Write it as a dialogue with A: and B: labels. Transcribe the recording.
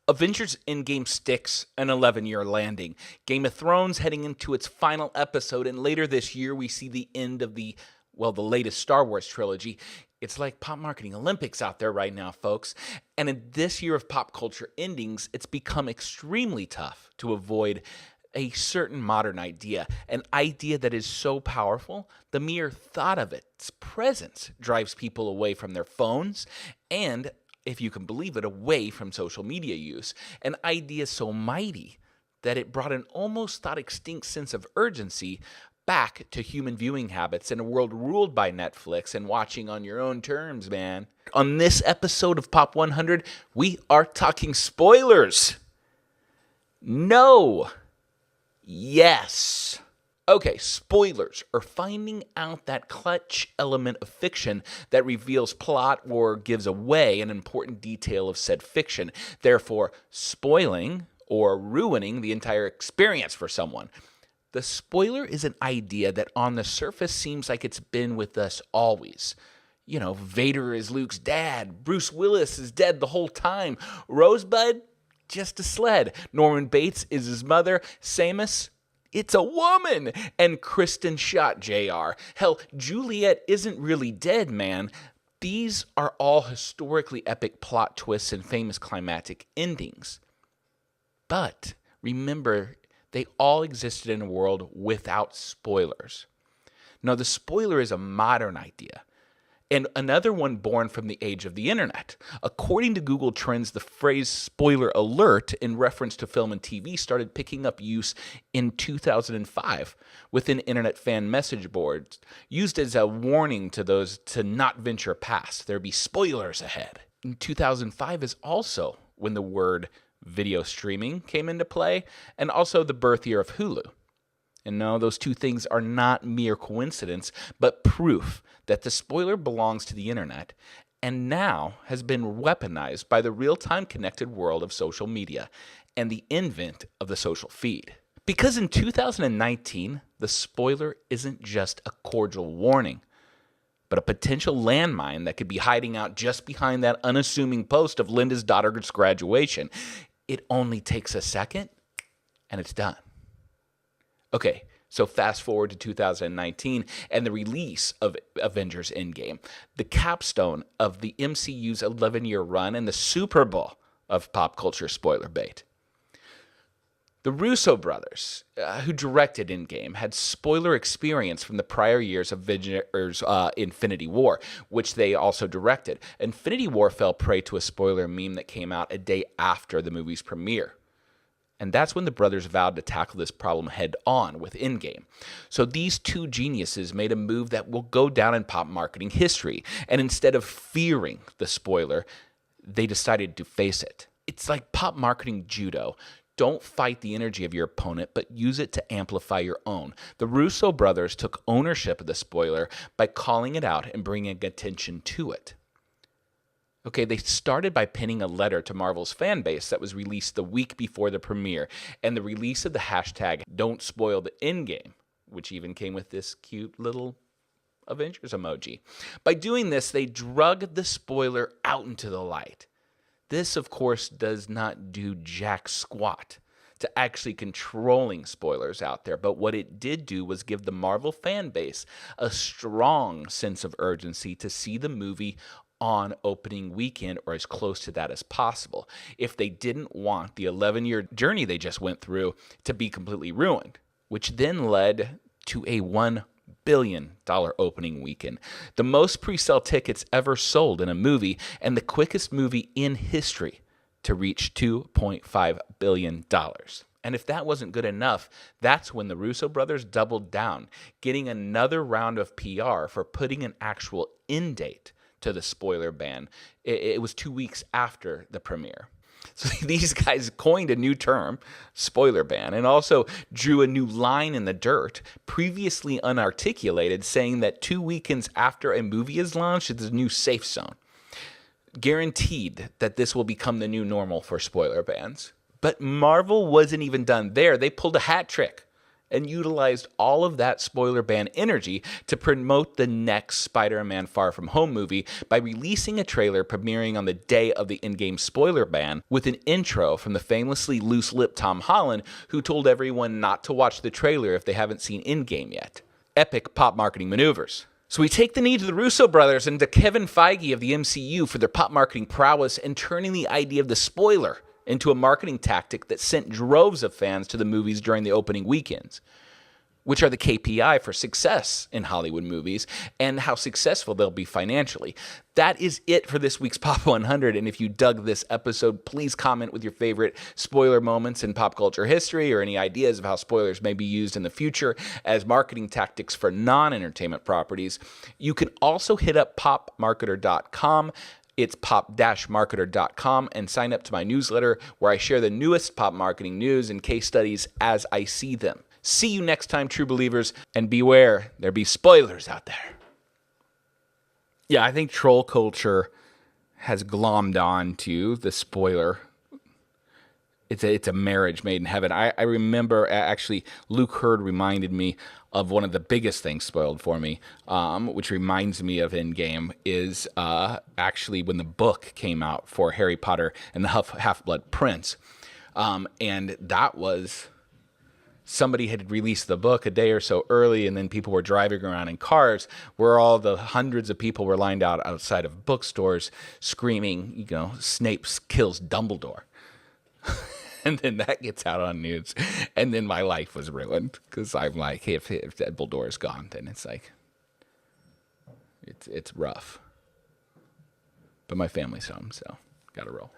A: Avengers Endgame sticks an 11-year landing. Game of Thrones heading into its final episode, and later this year we see the end of the latest Star Wars trilogy. It's like pop marketing Olympics out there right now, folks. And in this year of pop culture endings, it's become extremely tough to avoid a certain modern idea, an idea that is so powerful, the mere thought of its presence drives people away from their phones and, if you can believe it, away from social media use. An idea so mighty that it brought an almost thought extinct sense of urgency back to human viewing habits in a world ruled by Netflix and watching on your own terms, man. On this episode of Pop 100, we are talking spoilers. No. Yes. Okay, spoilers are finding out that clutch element of fiction that reveals plot or gives away an important detail of said fiction, therefore spoiling or ruining the entire experience for someone. The spoiler is an idea that on the surface seems like it's been with us always. You know, Vader is Luke's dad, Bruce Willis is dead the whole time, Rosebud, just a sled, Norman Bates is his mother, Samus, it's a woman, and Kristen shot JR. Hell, Juliet isn't really dead, man. These are all historically epic plot twists and famous climactic endings. But remember, they all existed in a world without spoilers. Now, the spoiler is a modern idea, and another one born from the age of the internet. According to Google Trends, the phrase spoiler alert in reference to film and TV started picking up use in 2005 within internet fan message boards, used as a warning to those to not venture past. There'd be spoilers ahead. In 2005 is also when the word video streaming came into play, and also the birth year of Hulu. And no, those two things are not mere coincidence, but proof that the spoiler belongs to the internet and now has been weaponized by the real-time connected world of social media and the invent of the social feed. Because in 2019, the spoiler isn't just a cordial warning, but a potential landmine that could be hiding out just behind that unassuming post of Linda's daughter's graduation. It only takes a second, and it's done. Okay, so fast forward to 2019 and the release of Avengers Endgame, the capstone of the MCU's 11-year run and the Super Bowl of pop culture spoiler bait. The Russo brothers, who directed Endgame, had spoiler experience from the prior years of Avengers Infinity War, which they also directed. Infinity War fell prey to a spoiler meme that came out a day after the movie's premiere. And that's when the brothers vowed to tackle this problem head on with Endgame. So these two geniuses made a move that will go down in pop marketing history. And instead of fearing the spoiler, they decided to face it. It's like pop marketing judo. Don't fight the energy of your opponent, but use it to amplify your own. The Russo brothers took ownership of the spoiler by calling it out and bringing attention to it. Okay, they started by penning a letter to Marvel's fan base that was released the week before the premiere, and the release of the hashtag Don't Spoil the Endgame, which even came with this cute little Avengers emoji. By doing this, they drug the spoiler out into the light. This, of course, does not do jack squat to actually controlling spoilers out there, but what it did do was give the Marvel fan base a strong sense of urgency to see the movie on opening weekend or as close to that as possible if they didn't want the 11-year journey they just went through to be completely ruined, which then led to a $1 billion opening weekend, the most pre-sale tickets ever sold in a movie and the quickest movie in history to reach $2.5 billion. And if that wasn't good enough, that's when the Russo brothers doubled down, getting another round of PR for putting an actual end date to the spoiler ban. It was 2 weeks after the premiere. So these guys coined a new term, spoiler ban, and also drew a new line in the dirt, previously unarticulated, saying that 2 weekends after a movie is launched, it's a new safe zone. Guaranteed that this will become the new normal for spoiler bans. But Marvel wasn't even done there. They pulled a hat trick and utilized all of that spoiler ban energy to promote the next Spider-Man Far From Home movie by releasing a trailer premiering on the day of the Endgame spoiler ban with an intro from the famously loose-lipped Tom Holland, who told everyone not to watch the trailer if they haven't seen Endgame yet. Epic pop marketing maneuvers. So we take the knee to the Russo brothers and to Kevin Feige of the MCU for their pop marketing prowess and turning the idea of the spoiler into a marketing tactic that sent droves of fans to the movies during the opening weekends, which are the KPI for success in Hollywood movies and how successful they'll be financially. That is it for this week's Pop 100, and if you dug this episode, please comment with your favorite spoiler moments in pop culture history or any ideas of how spoilers may be used in the future as marketing tactics for non-entertainment properties. You can also hit up popmarketer.com. It's pop-marketer.com, and sign up to my newsletter where I share the newest pop marketing news and case studies as I see them. See you next time, true believers, and beware, there be spoilers out there. Yeah, I think troll culture has glommed on to the spoiler. It's a marriage made in heaven. I remember, actually, Luke Hurd reminded me of one of the biggest things spoiled for me, which reminds me of Endgame, is actually when the book came out for Harry Potter and the Half-Blood Prince. And that was... somebody had released the book a day or so early, and then people were driving around in cars where all the hundreds of people were lined out outside of bookstores screaming, Snape kills Dumbledore. And then that gets out on news, and then my life was ruined, because I'm like, hey, if Dumbledore is gone, then it's like, it's rough. But my family's home, so gotta roll.